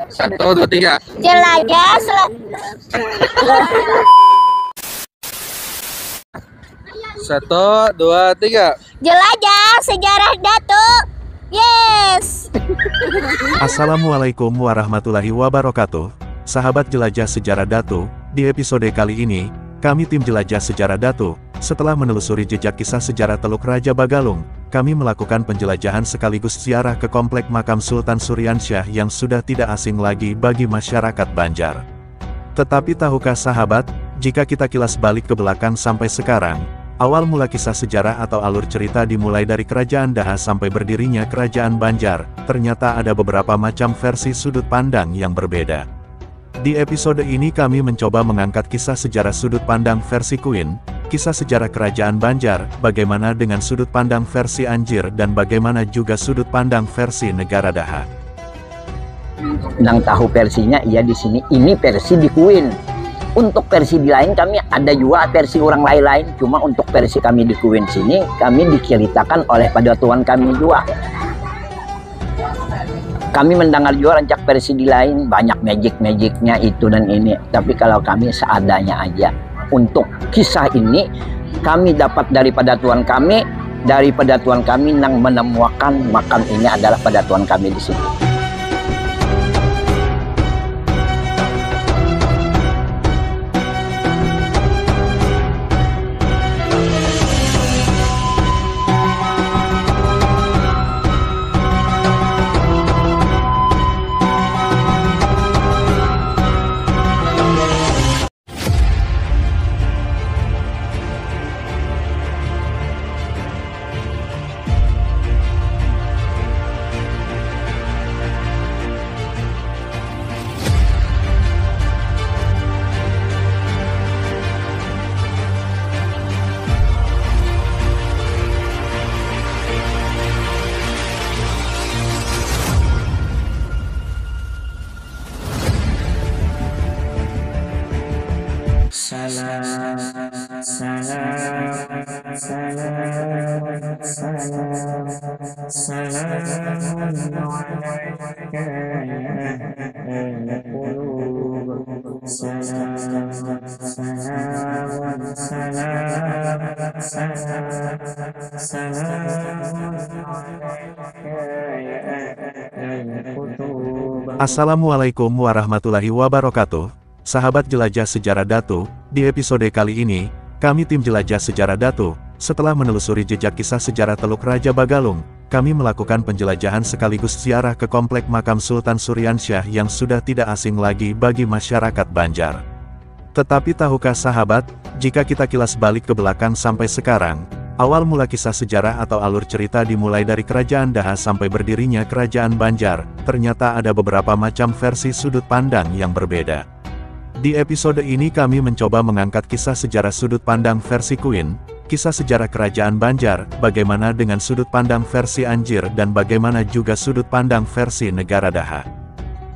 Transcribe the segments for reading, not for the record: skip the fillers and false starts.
Satu, dua, tiga. Jelajah Satu, dua, tiga. jelajah sejarah Datuk. Yes. Assalamualaikum warahmatullahi wabarakatuh. Sahabat jelajah sejarah Datuk, di episode kali ini, kami tim jelajah sejarah Datuk, setelah menelusuri jejak kisah sejarah Teluk Raja Bagalung, kami melakukan penjelajahan sekaligus ziarah ke komplek makam Sultan Suryansyah yang sudah tidak asing lagi bagi masyarakat Banjar. Tetapi tahukah sahabat, jika kita kilas balik ke belakang sampai sekarang, awal mula kisah sejarah atau alur cerita dimulai dari Kerajaan Daha sampai berdirinya Kerajaan Banjar, ternyata ada beberapa macam versi sudut pandang yang berbeda. Di episode ini kami mencoba mengangkat kisah sejarah sudut pandang versi Queen, kisah sejarah Kerajaan Banjar, bagaimana dengan sudut pandang versi Anjir dan bagaimana juga sudut pandang versi Negara Daha. Nang tahu versinya iya di sini, ini versi di Queen. Untuk versi di lain kami ada juga versi orang lain-lain, cuma untuk versi kami di Queen sini kami diceritakan oleh pada tuan kami juga. Kami mendengar juga rancak versi di lain, banyak magic-magicnya itu dan ini. Tapi kalau kami seadanya aja. Untuk kisah ini, kami dapat daripada tuan kami yang menemukan makam ini adalah pada tuan kami di sini. Assalamualaikum warahmatullahi wabarakatuh. Sahabat jelajah sejarah Datuk, di episode kali ini, kami tim jelajah sejarah Datuk, setelah menelusuri jejak kisah sejarah Teluk Raja Bagalung, kami melakukan penjelajahan sekaligus ziarah ke komplek makam Sultan Suryansyah yang sudah tidak asing lagi bagi masyarakat Banjar. Tetapi tahukah sahabat, jika kita kilas balik ke belakang sampai sekarang, awal mula kisah sejarah atau alur cerita dimulai dari Kerajaan Daha sampai berdirinya Kerajaan Banjar, ternyata ada beberapa macam versi sudut pandang yang berbeda. Di episode ini kami mencoba mengangkat kisah sejarah sudut pandang versi Queen, kisah sejarah Kerajaan Banjar, bagaimana dengan sudut pandang versi Anjir dan bagaimana juga sudut pandang versi Negara Daha.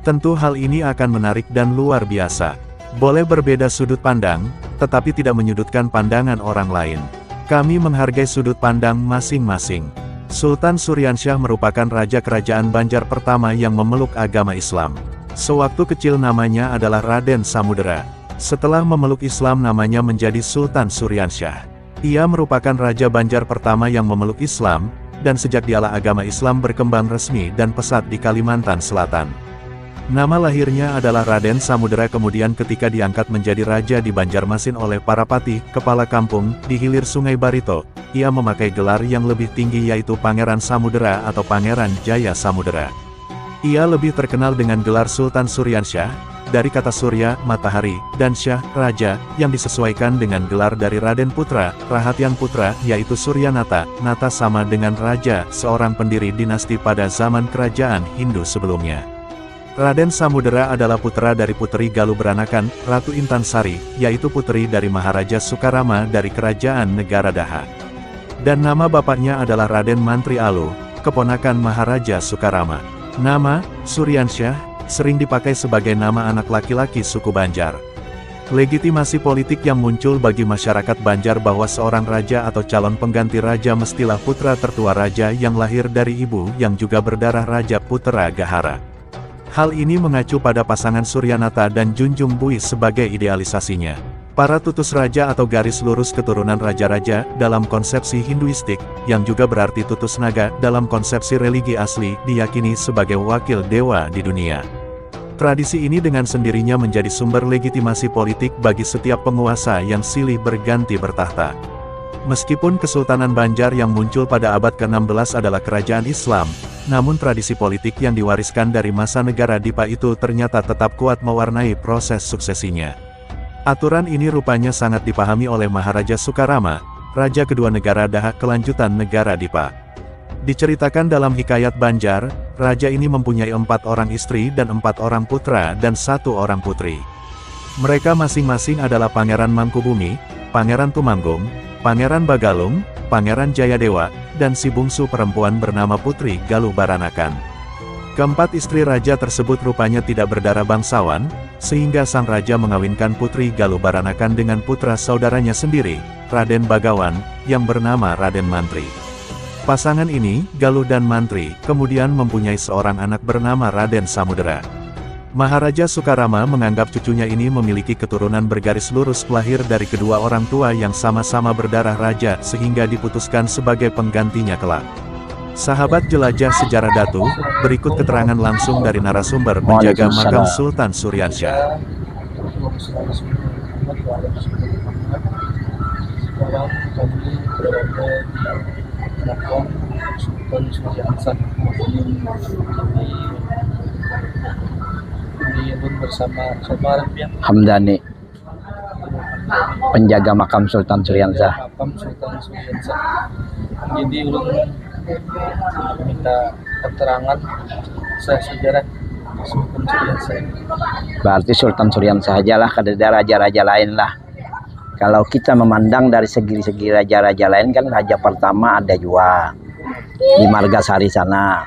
Tentu hal ini akan menarik dan luar biasa. Boleh berbeda sudut pandang, tetapi tidak menyudutkan pandangan orang lain. Kami menghargai sudut pandang masing-masing. Sultan Suryansyah merupakan raja kerajaan Banjar pertama yang memeluk agama Islam. Sewaktu kecil namanya adalah Raden Samudera. Setelah memeluk Islam namanya menjadi Sultan Suryansyah. Ia merupakan raja Banjar pertama yang memeluk Islam, dan sejak dialah agama Islam berkembang resmi dan pesat di Kalimantan Selatan. Nama lahirnya adalah Raden Samudera, kemudian ketika diangkat menjadi raja di Banjarmasin oleh para patih, kepala kampung, di hilir Sungai Barito, ia memakai gelar yang lebih tinggi yaitu Pangeran Samudera atau Pangeran Jaya Samudera. Ia lebih terkenal dengan gelar Sultan Suryansyah, dari kata Surya, matahari, dan Syah, raja, yang disesuaikan dengan gelar dari Raden Putra, Rahatian Putra, yaitu Suryanata. Nata sama dengan raja, seorang pendiri dinasti pada zaman kerajaan Hindu sebelumnya. Raden Samudera adalah putra dari Puteri Galuh Beranakan, Ratu Intansari, yaitu puteri dari Maharaja Sukarama dari Kerajaan Negara Daha. Dan nama bapaknya adalah Raden Mantri Alu, keponakan Maharaja Sukarama. Nama, Suryansyah, sering dipakai sebagai nama anak laki-laki suku Banjar. Legitimasi politik yang muncul bagi masyarakat Banjar bahwa seorang raja atau calon pengganti raja mestilah putra tertua raja yang lahir dari ibu yang juga berdarah Raja Putera Gahara. Hal ini mengacu pada pasangan Suryanata dan Junjung Bui sebagai idealisasinya. Para tutus raja atau garis lurus keturunan raja-raja dalam konsepsi Hinduistik, yang juga berarti tutus naga dalam konsepsi religi asli, diyakini sebagai wakil dewa di dunia. Tradisi ini dengan sendirinya menjadi sumber legitimasi politik bagi setiap penguasa yang silih berganti bertahta. Meskipun Kesultanan Banjar yang muncul pada abad ke-16 adalah kerajaan Islam, namun tradisi politik yang diwariskan dari masa negara Dipa itu ternyata tetap kuat mewarnai proses suksesinya. Aturan ini rupanya sangat dipahami oleh Maharaja Sukarama, raja kedua negara Daha kelanjutan negara Dipa. Diceritakan dalam Hikayat Banjar, raja ini mempunyai 4 orang istri dan 4 orang putra dan 1 orang putri. Mereka masing-masing adalah Pangeran Mangkubumi, Pangeran Tumanggung, Pangeran Bagalung, Pangeran Jayadewa, dan si bungsu perempuan bernama Putri Galuh Baranakan. Keempat istri raja tersebut rupanya tidak berdarah bangsawan, sehingga sang raja mengawinkan Putri Galuh Baranakan dengan putra saudaranya sendiri, Raden Bagawan, yang bernama Raden Mantri. Pasangan ini, Galuh dan Mantri, kemudian mempunyai seorang anak bernama Raden Samudera. Maharaja Sukarama menganggap cucunya ini memiliki keturunan bergaris lurus lahir dari kedua orang tua yang sama-sama berdarah raja sehingga diputuskan sebagai penggantinya kelak. Sahabat jelajah sejarah Datu, berikut keterangan langsung dari narasumber penjaga makam Sultan Suryansyah. Sekarang kami berada di makam Sultan Suryansyah. Kami pun bersama Hamdani, penjaga makam Sultan Suryansyah. Makam Sultan Suryansyah. Jadi ulun minta keterangan sejarah Sultan Suryansyah. Berarti Sultan Suryansyah sajalah, kada raja-raja lain lah. Kalau kita memandang dari segi-segi raja-raja lain kan raja pertama ada juga di Margasari sana.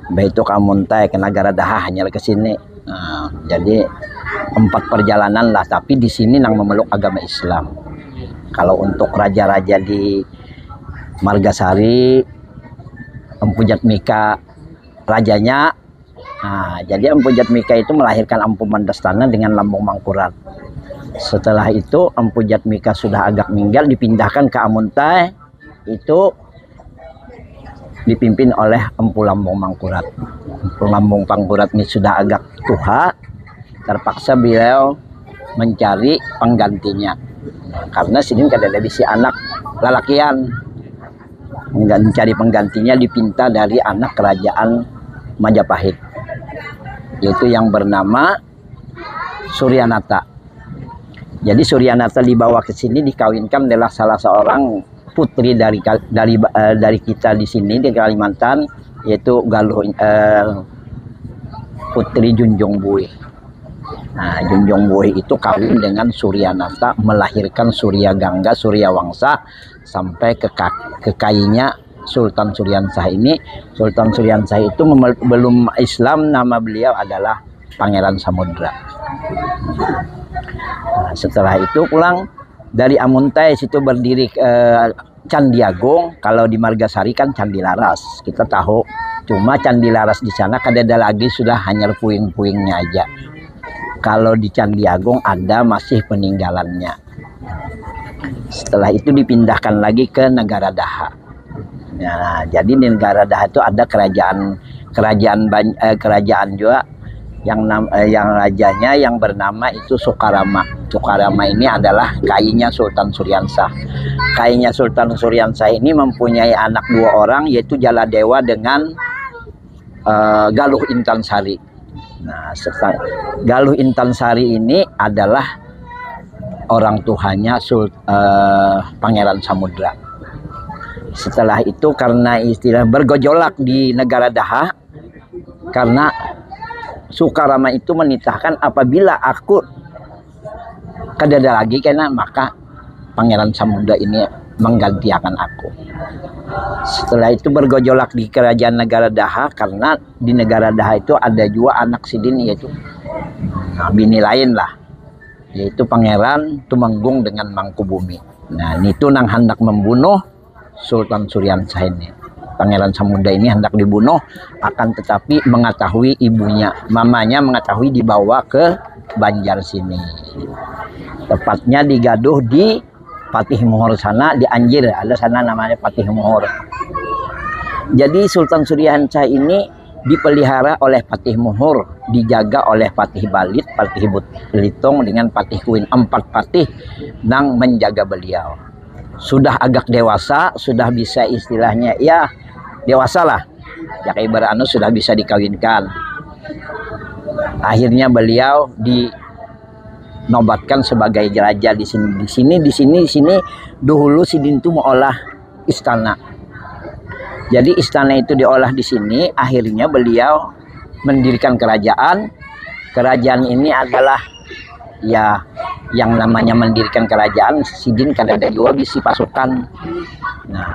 Begitu Kamuntai ke negara Daha hanya ke sini. Nah, jadi 4 perjalanan lah, tapi di sini nang memeluk agama Islam. Kalau untuk raja-raja di Margasari, Empu Jatmika rajanya. Nah, jadi Empu Jatmika itu melahirkan Empu Mandastana dengan Lambung Mangkurat. Setelah itu Empu Jatmika sudah agak meninggal, dipindahkan ke Amuntai, itu dipimpin oleh Empu Lambung Mangkurat. Empu Lambung Mangkurat ini sudah agak tua, terpaksa beliau mencari penggantinya. Karena sini kada ada si anak lalakian, mencari penggantinya dipinta dari anak kerajaan Majapahit, yaitu yang bernama Suryanata. Jadi Suryanata dibawa ke sini dikawinkan adalah salah seorang putri dari kita di sini di Kalimantan, yaitu Galuh Putri Junjung Bui. Nah, Junjung Bui itu kawin dengan Suryanata, melahirkan Surya Gangga, Surya Wangsa, sampai ke kekainya Sultan Suryansyah ini. Sultan Suryansyah itu belum Islam, nama beliau adalah Pangeran Samudra. Nah, setelah itu pulang dari Amuntai, situ berdiri Candi Agung. Kalau di Margasari kan Candi Laras, kita tahu. Cuma Candi Laras di sana kada ada lagi, sudah hanya puing-puingnya aja. Kalau di Candi Agung ada masih peninggalannya. Setelah itu dipindahkan lagi ke negara Daha. Nah, jadi di negara Daha itu ada kerajaan juga yang rajanya yang bernama itu Sukarama. Sukarama ini adalah kainya Sultan Suryansyah. Kainya Sultan Suryansyah ini mempunyai anak 2 orang, yaitu Jaladewa dengan Galuh Intansari. Nah, Galuh Intansari ini adalah orang tuanya Pangeran Samudra. Setelah itu karena istilah bergejolak di negara Daha, karena Sukarama itu menitahkan apabila aku kada ada lagi karena maka Pangeran Samudra ini menggantikan aku. Setelah itu bergejolak di kerajaan negara Daha, karena di negara Daha itu ada juga anak sidin, yaitu bini lain lah, yaitu Pangeran Tumanggung dengan Mangkubumi. Nah, itu nang hendak membunuh Sultan Suryansyah ini. Pangeran Samudra ini hendak dibunuh, akan tetapi mengetahui ibunya, mamanya mengetahui, dibawa ke Banjar sini. Tepatnya digaduh di Patih Mohor sana, di Anjir, ada sana namanya Patih Mohor. Jadi Sultan Suryahansyah ini dipelihara oleh Patih Mohor, dijaga oleh Patih Balit, Patih Belitung dengan Patih Kuin. 4 patih yang menjaga beliau. Sudah agak dewasa, sudah bisa istilahnya ya dewasa lah. Ya ibaratnya sudah bisa dikawinkan. Akhirnya beliau dinobatkan sebagai raja di sini. Dahulu Sidin itu mengolah istana. Jadi istana itu diolah di sini. Akhirnya beliau mendirikan kerajaan. Kerajaan ini adalah ya yang namanya mendirikan kerajaan. Sidin kadang juga bisi pasukan. Nah,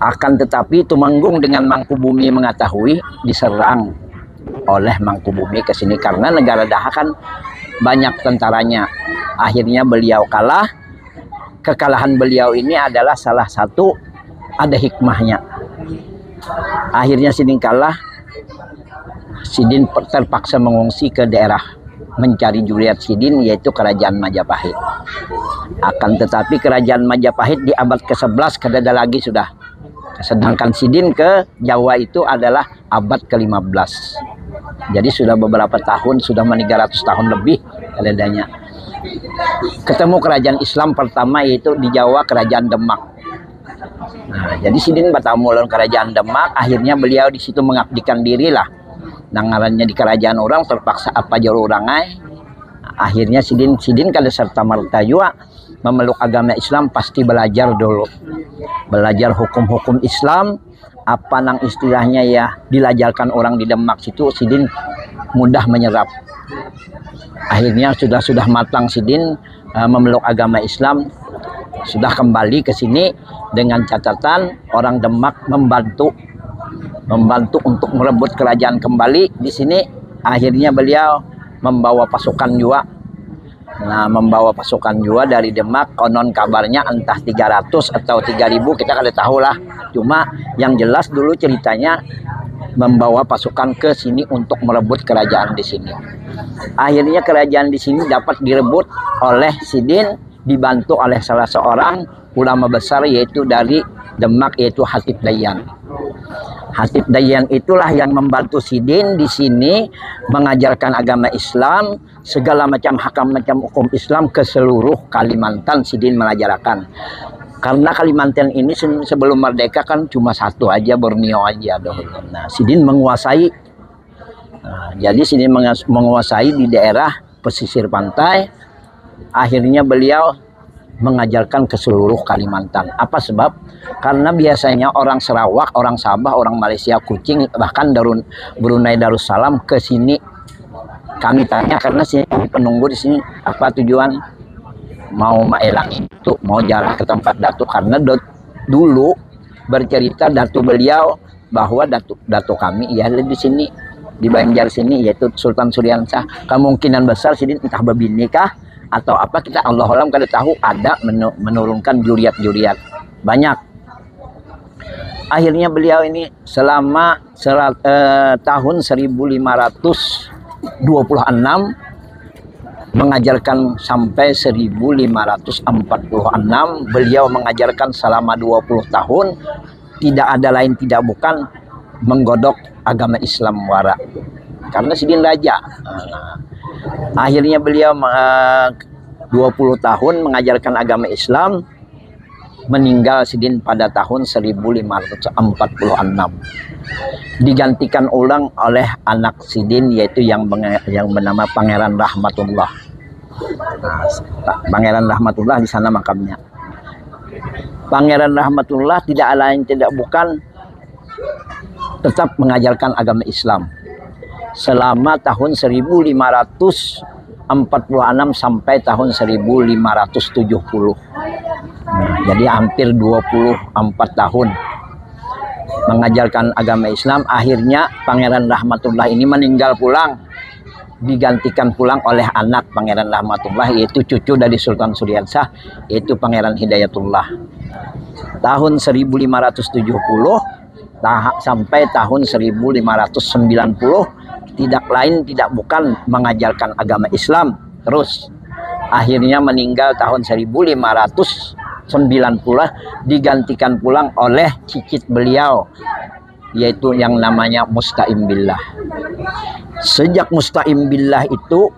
akan tetapi Tumenggung dengan Mangkubumi mengetahui diserang oleh Mangkubumi ke sini karena negara Daha kan banyak tentaranya. Akhirnya beliau kalah. Kekalahan beliau ini adalah salah satu ada hikmahnya. Akhirnya Sidin kalah. Sidin terpaksa mengungsi ke daerah mencari Juliat Sidin, yaitu kerajaan Majapahit. Akan tetapi kerajaan Majapahit di abad ke-11 kedada lagi sudah. Sedangkan Sidin ke Jawa itu adalah abad ke-15. Jadi sudah beberapa tahun, sudah 300 tahun lebih kedadanya. Ketemu kerajaan Islam pertama yaitu di Jawa, kerajaan Demak. Nah, jadi Sidin bertamu lawan kerajaan Demak, akhirnya beliau di situ mengabdikan diri lah. Nangarannya di kerajaan orang terpaksa apa jalur orangai. Akhirnya Sidin kada serta merta juga memeluk agama Islam, pasti belajar dulu. Belajar hukum-hukum Islam, apa nang istilahnya ya dilajarkan orang di Demak situ, Sidin mudah menyerap. Akhirnya sudah matang Sidin memeluk agama Islam, sudah kembali ke sini dengan catatan orang Demak membantu untuk merebut kerajaan kembali di sini. Akhirnya beliau membawa pasukan juga. Nah, membawa pasukan juga dari Demak, konon kabarnya entah 300 atau 3000 kita kada tahu lah. Cuma yang jelas dulu ceritanya membawa pasukan ke sini untuk merebut kerajaan di sini. Akhirnya kerajaan di sini dapat direbut oleh Sidin, dibantu oleh salah seorang ulama besar yaitu dari Demak, yaitu Hatib Dayyan. Hatib Dayyan itulah yang membantu Sidin di sini mengajarkan agama Islam, segala macam hukum Islam ke seluruh Kalimantan. Sidin mengajarkan. Karena Kalimantan ini sebelum merdeka kan cuma satu aja, Borneo aja dulu. Nah, Sidin menguasai. Nah, jadi Sidin menguasai di daerah pesisir pantai. Akhirnya beliau mengajarkan ke seluruh Kalimantan. Apa sebab? Karena biasanya orang Sarawak, orang Sabah, orang Malaysia, Kuching, bahkan Brunei Darussalam ke sini. Kami tanya karena sini penunggu di sini apa tujuan mau maelang itu, mau jalan ke tempat Datuk, karena dulu bercerita Datuk beliau bahwa Datuk kami ya di sini di Banjar sini yaitu Sultan Suryahansyah. Kemungkinan besar Sidin entah babini kah atau apa, kita Allah alam kada tahu, ada menurunkan juriat-juriat banyak. Akhirnya beliau ini selama tahun 1526 mengajarkan sampai 1546. Beliau mengajarkan selama 20 tahun, tidak ada lain tidak bukan menggodok agama Islam wara. Karena Sidin raja. Akhirnya beliau 20 tahun mengajarkan agama Islam, meninggal Sidin pada tahun 1546. Digantikan ulang oleh anak Sidin yaitu yang bernama Pangeran Rahmatullah. Nah, Pangeran Rahmatullah di sana makamnya. Pangeran Rahmatullah tidak lain tidak bukan tetap mengajarkan agama Islam selama tahun 1546 sampai tahun 1570. Nah, jadi hampir 24 tahun mengajarkan agama Islam. Akhirnya Pangeran Rahmatullah ini meninggal pulang, digantikan pulang oleh anak Pangeran Rahmatullah, yaitu cucu dari Sultan Suryahansyah, yaitu Pangeran Hidayatullah. Tahun 1570 sampai tahun 1590 tidak lain tidak bukan mengajarkan agama Islam. Terus akhirnya meninggal tahun 1590 digantikan pulang oleh cicit beliau, yaitu yang namanya Musta'im Billah. Sejak Musta'im Billah itu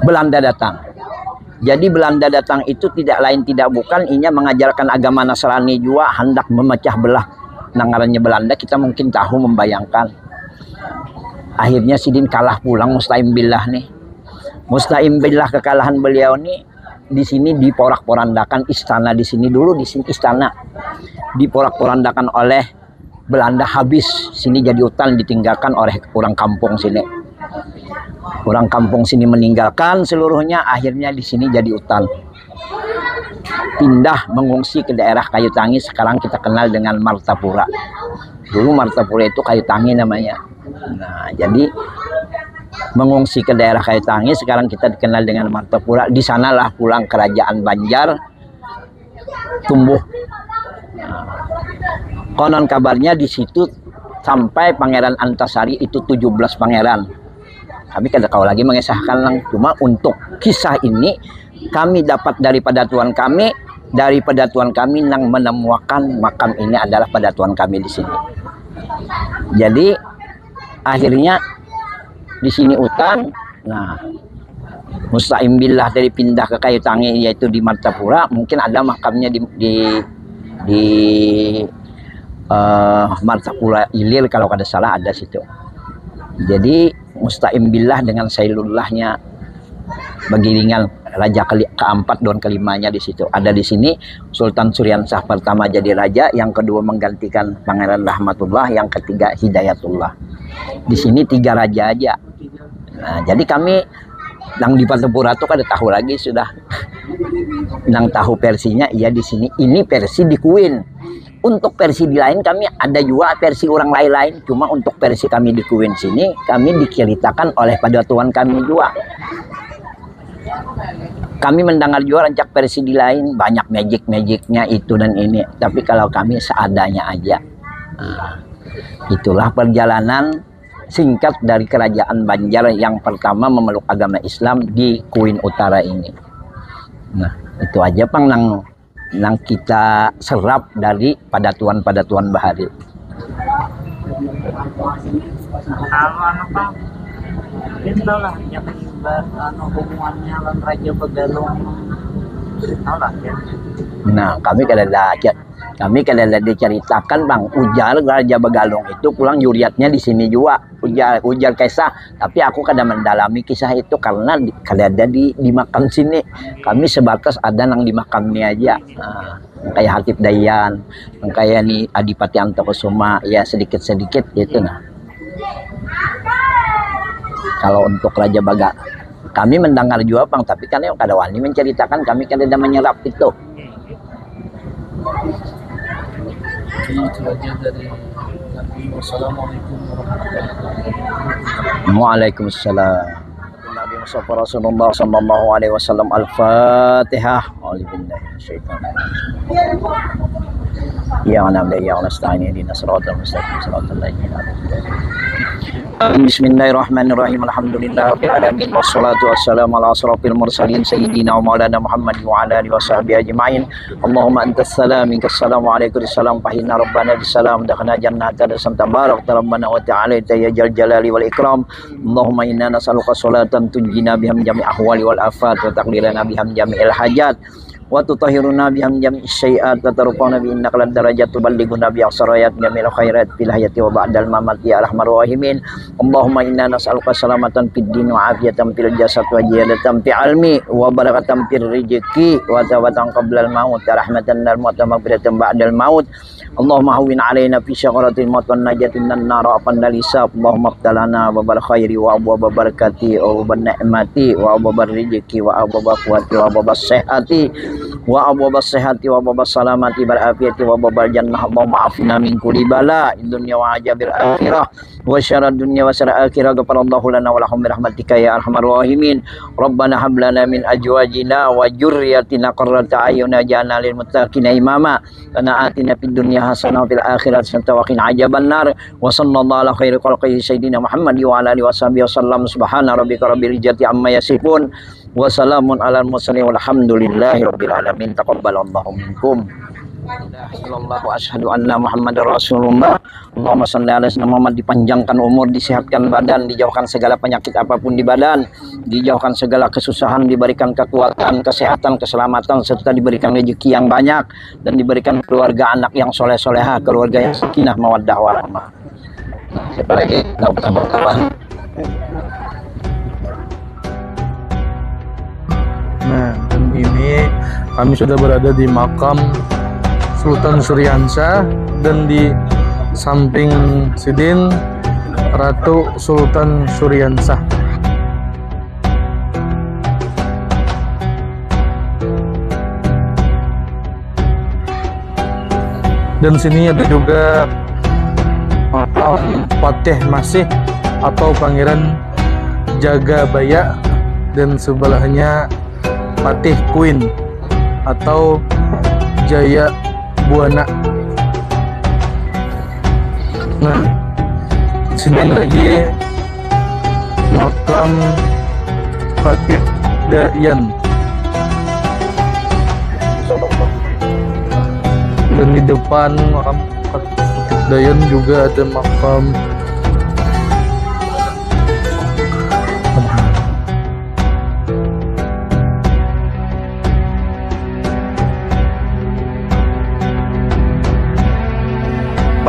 Belanda datang. Jadi Belanda datang itu tidak lain tidak bukan inya mengajarkan agama Nasrani juga, hendak memecah belah nangarannya Belanda. Kita mungkin tahu membayangkan. Akhirnya Sidin kalah pulang Musta'im Billah nih. Musta'im Billah kekalahan beliau nih di sini diporak-porandakan istana di sini dulu, di sini istana diporak-porandakan oleh Belanda, habis sini jadi hutan ditinggalkan oleh orang kampung sini. Orang kampung sini meninggalkan seluruhnya, akhirnya di sini jadi hutan. Pindah mengungsi ke daerah Kayu Tangi, sekarang kita kenal dengan Martapura. Dulu Martapura itu Kayu Tangi namanya. Nah, jadi mengungsi ke daerah Kayu Tangi, sekarang kita dikenal dengan Martapura. Di sanalah pulang kerajaan Banjar tumbuh. Nah, konon kabarnya di situ sampai Pangeran Antasari itu 17 pangeran. Kami kada kau lagi mengesahkan lang, cuma untuk kisah ini kami dapat daripada Tuhan kami, yang menemukan makam ini adalah pada Tuhan kami di sini. Jadi akhirnya di sini hutan. Nah, Musta'im Billah dari pindah ke Kayu Tangi yaitu di Martapura, mungkin ada makamnya di Martapura Ilir kalau kada salah ada situ. Jadi Musta'im Billah dengan Sailullahnya Bagiringan raja keempat dan kelimanya di situ. Ada di sini Sultan Suryansah pertama jadi raja, yang kedua menggantikan Pangeran Rahmatullah, yang ketiga Hidayatullah. Di sini 3 raja aja. Nah, jadi kami yang di Martapura itu kada tahu lagi sudah. Yang tahu versinya iya di sini. Ini versi di Kuin. Untuk versi di lain kami ada juga versi orang lain-lain. Cuma untuk versi kami di Kuin sini kami diceritakan oleh pada Tuhan kami juga. Kami mendengar juga rancak versi di lain, banyak magic-magicnya itu dan ini. Tapi kalau kami seadanya aja. Nah, itulah perjalanan singkat dari kerajaan Banjar yang pertama memeluk agama Islam di Kuin Utara ini. Nah, itu aja pang nang kita serap dari pada Tuhan Bahari. Kalau Pak, kita lah yang ibarat hubungannya dengan Raja Begalung, tahu lah ya. Nah, kami kada ada diceritakan bang, ujar Raja Begalung itu pulang yuriatnya di sini juga, ujar kisah. Tapi aku kada mendalami kisah itu karena kada ada di makam sini. Kami sebatas ada nang di makamnya aja. Nah, kayak Hatip Dayan, kayak nih Adipati Antokusuma, ya sedikit-sedikit gitu. Nah, kalau untuk Raja Baga, kami mendengar juga bang, tapi kan yang kada wani menceritakan, kami kada ada menyerap itu. Itu aja dari Nabi. Wassalamualaikum warahmatullahi wabarakatuh. Waalaikumsalam. Nabi Mustafa Rasulullah sallallahu alaihi wasallam. Al-Fatihah. A'udzubillahi minasyaitonir rajim. Ya na'budu wa ya nasta'in ihdinas siratal mustaqim siratal ladzina an'amta 'alaihim. Bismillahirrahmanirrahim. Alhamdulillahirabbil alamin wassalatu wassalamu ala asrofil mursalin sayyidina wa maulana Muhammad wa ala alihi washabihi ajmain. Allahumma antas salam minkas salam wa alaikum salam fahina rabbana bisalam dakhana jannata dasam tabarak rabbana wa ta'ala ya jal jalali wal ikram. Allahumma inna nas'aluka salatan tunjina biham jami' ahwali wal afat wa taqdirana biham jami'il hajat wa tutahhiruna biham jami'is syai'at wa tarfa'una bi innaka lad darajat tuballighuna bi aqsarayat jamil khairat fil hayati wa ba'dal mamati ya arhamar rahimin. Allahumma inna nas'aluka salamatan fid din wa afiyatan fil jasad wa ziyadatan fi ilmi wa barakatan fil rizqi wa tawbatan qabla al maut wa rahmatan lil maut wa maghfiratan ba'dal maut. Allahumma hawwin alaina fi syaqaratil maut wan najatin nan nar wa qannal hisab. Allahumma aftalana wa bil khairi wa abwaba barakati wa bin ni'mati wa abwaba rizqi wa abwaba quwwati wa abwaba sihhati wa abwaba sihhati wa abwaba salamati bil afiyati wa abwaba jannah. Allahumma afina min kulli bala dunya wa ajabil akhirah. wa syarrad dunya wa syarril akhirah. Ghafarallahu lana wa lahum bi rahmatika ya arhamar rahimin. Rabbana hab lana min azwajina wa dzurriyyatina qurrata a'yun waj'alna lil muttaqina imama. Rabbana atina fid dunya hasanah wa fil akhirati hasanah wa qina adzabannar. Wa sallallahu ala khairi khalqihi sayyidina Muhammad wa ala alihi washabihi wasallam. Subhana rabbika rabbil izzati amma yasifun wa salamun alal mursalin walhamdulillahi rabbil alamin. Taqabbalallahu minkum. Allahu asyhadu anna Muhammadar Rasulullah. Allahumma shalli ala sayyidina Muhammad. Dipanjangkan umur, disehatkan badan, dijauhkan segala penyakit apapun di badan, dijauhkan segala kesusahan, diberikan kekuatan, kesehatan, keselamatan, serta diberikan rezeki yang banyak dan diberikan keluarga anak yang soleh-solehah, keluarga yang sakinah mawaddah warahmah. Siapa lagi? Nah, dan ini kami sudah berada di makam Sultan Suryansyah, dan di samping Sidin Ratu Sultan Suryansyah. Dan sini ada juga Patih Masih atau Pangeran Jagabaya, dan sebelahnya Patih Queen atau Jaya Buana. Nah, sini lagi makam Patih Dayan, dan di depan makam Patih Dayan juga ada makam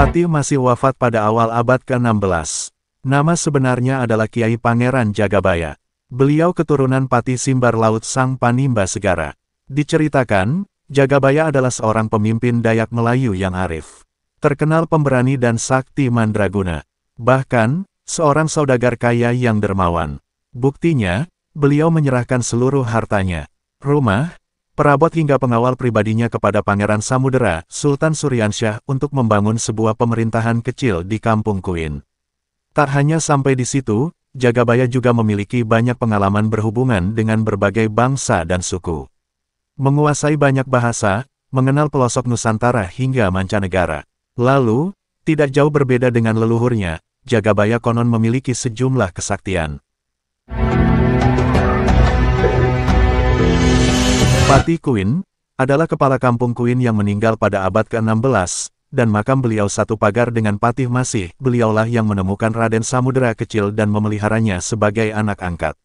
Patih Masih wafat pada awal abad ke-16. Nama sebenarnya adalah Kiai Pangeran Jagabaya. Beliau keturunan Patih Simbar Laut Sang Panimba Segara. Diceritakan, Jagabaya adalah seorang pemimpin Dayak Melayu yang arif, terkenal pemberani dan sakti mandraguna. Bahkan, seorang saudagar kaya yang dermawan. Buktinya, beliau menyerahkan seluruh hartanya, rumah, perabot hingga pengawal pribadinya kepada Pangeran Samudera, Sultan Suryansyah, untuk membangun sebuah pemerintahan kecil di Kampung Kuin. Tak hanya sampai di situ, Jagabaya juga memiliki banyak pengalaman berhubungan dengan berbagai bangsa dan suku. Menguasai banyak bahasa, mengenal pelosok Nusantara hingga mancanegara. Lalu, tidak jauh berbeda dengan leluhurnya, Jagabaya konon memiliki sejumlah kesaktian. Patih Kuin adalah kepala kampung Kuin yang meninggal pada abad ke-16, dan makam beliau satu pagar dengan Patih Masih. Beliaulah yang menemukan Raden Samudera kecil dan memeliharanya sebagai anak angkat.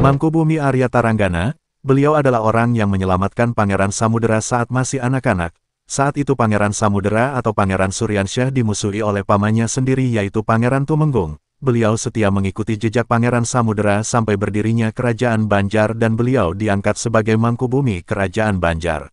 Mangkubumi Arya Taranggana, beliau adalah orang yang menyelamatkan Pangeran Samudera saat masih anak-anak. Saat itu Pangeran Samudera atau Pangeran Suryansyah dimusuhi oleh pamannya sendiri yaitu Pangeran Tumenggung. Beliau setia mengikuti jejak Pangeran Samudera sampai berdirinya Kerajaan Banjar dan beliau diangkat sebagai Mangkubumi Kerajaan Banjar.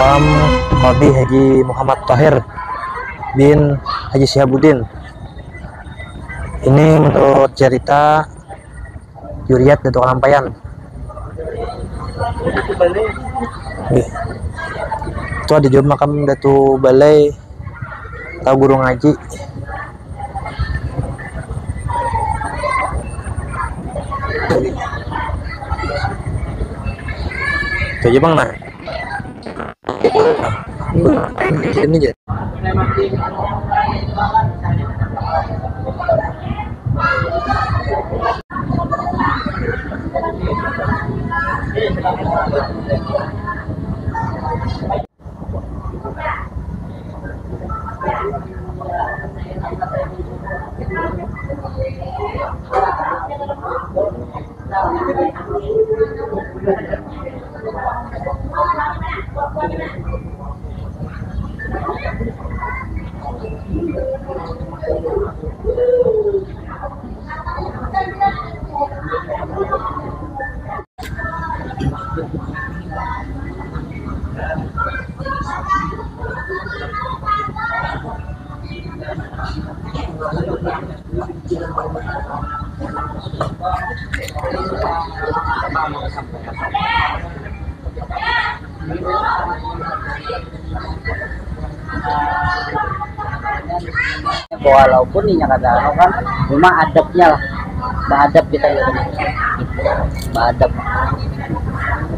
makam Qadhi Haji Muhammad Thohir bin Haji Syihabuddin. Ini menurut cerita Juriat Datuk Lampayan. Itu ada juga makam Datu Balai atau guru ngaji. Itu aja bang, nah ini aja. Walaupun ini kadang kan cuma adabnya lah, beradab kita gitu, beradab.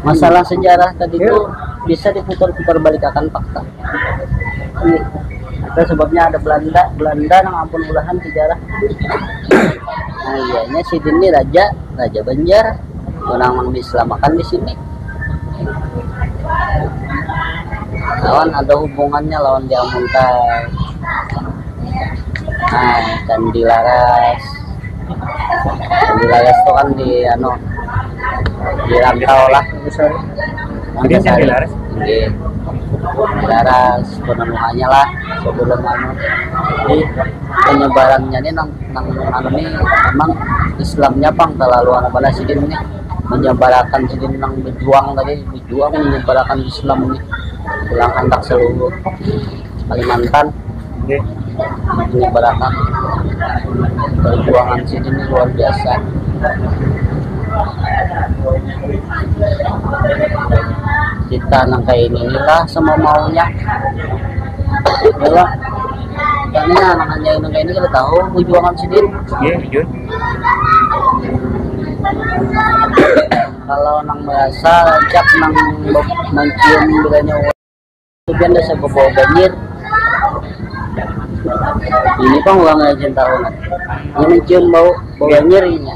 Masalah sejarah tadi itu bisa diputar-putar balikan fakta. Itu sebabnya ada Belanda nang ampun ulahan sejarah. Nah iyanya si ini raja Banjar, orang diselamatkan di sini. Lawan ada hubungannya lawan Diamuntai. Nah, Candi Laras itu kan di rantau lah. Candi Laras. Candi Laras penemuannya lah sebelum Jadi penyebarannya ini nang ini memang Islamnya pang terlalu pada sidin ini menyebarkan sidin nang berjuang menyebarkan Islam ini pulang hendak seluruh Kalimantan. Menyebarkan perjuangan sini ini luar biasa. Kita nang kayak inilah semua maunya. Yalah. Karena anak-anaknya yang kayak ini kita tahu perjuangan sini. Iya, jujur. Kalau nang merasa jak nang mencium bilanya itu kan ada sebuah banjir. Ini kan uang legend tahunan. Ini mencium bau nyerinya.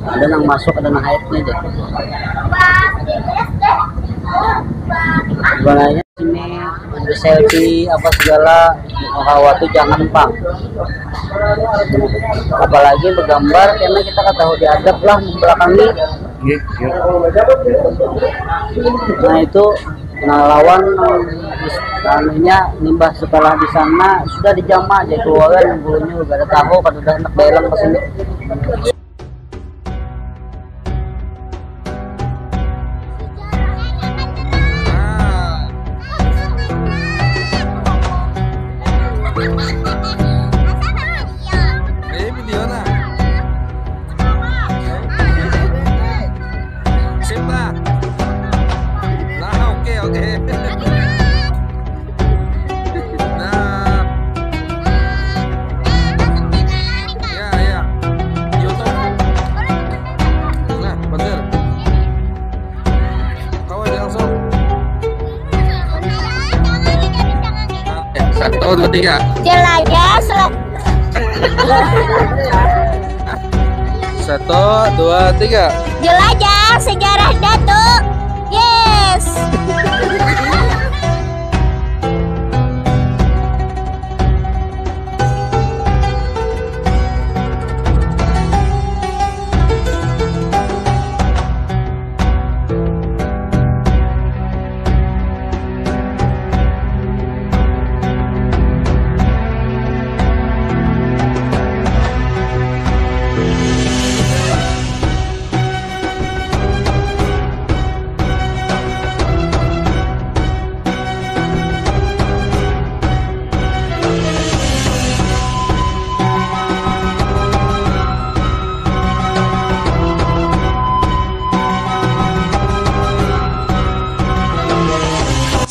Ada yang masuk, ada yang haidnya aja. Sebenarnya sini ada selfie apa segala, maka tuh jangan pang. Apalagi bergambar karena kita kan tahu diadab lah membelakangi. Nah itu lawan nimbah setelah di sana sudah dijamah jadi keluaran bulunya gak ada tahu kan udah enak dalam ke sini. Satu, dua, tiga. Jelajah Satu, dua, tiga. jelajah sejarah Datuk. Yes.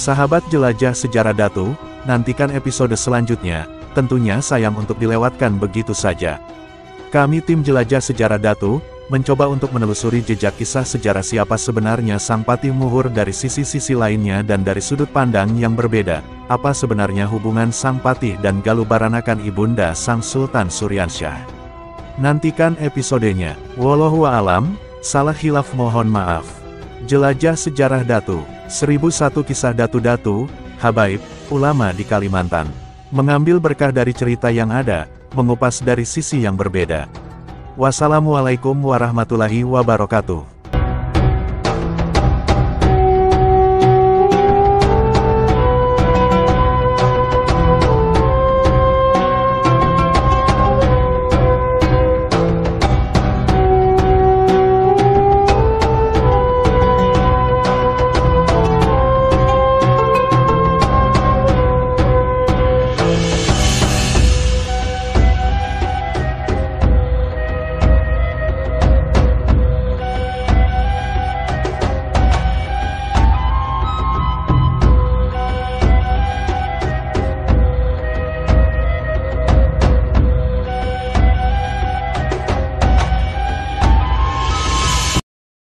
Sahabat jelajah sejarah Datu, nantikan episode selanjutnya, tentunya sayang untuk dilewatkan begitu saja. Kami tim jelajah sejarah Datu, mencoba untuk menelusuri jejak kisah sejarah siapa sebenarnya Sang Patih Muhur dari sisi-sisi lainnya dan dari sudut pandang yang berbeda. Apa sebenarnya hubungan Sang Patih dan Galuh Baranakan ibunda Sang Sultan Suryansyah? Nantikan episodenya. Wallahu a'lam, salah khilaf mohon maaf. Jelajah sejarah Datu, 1001 kisah Datu-Datu, Habaib, ulama di Kalimantan. Mengambil berkah dari cerita yang ada, mengupas dari sisi yang berbeda. Wassalamualaikum warahmatullahi wabarakatuh.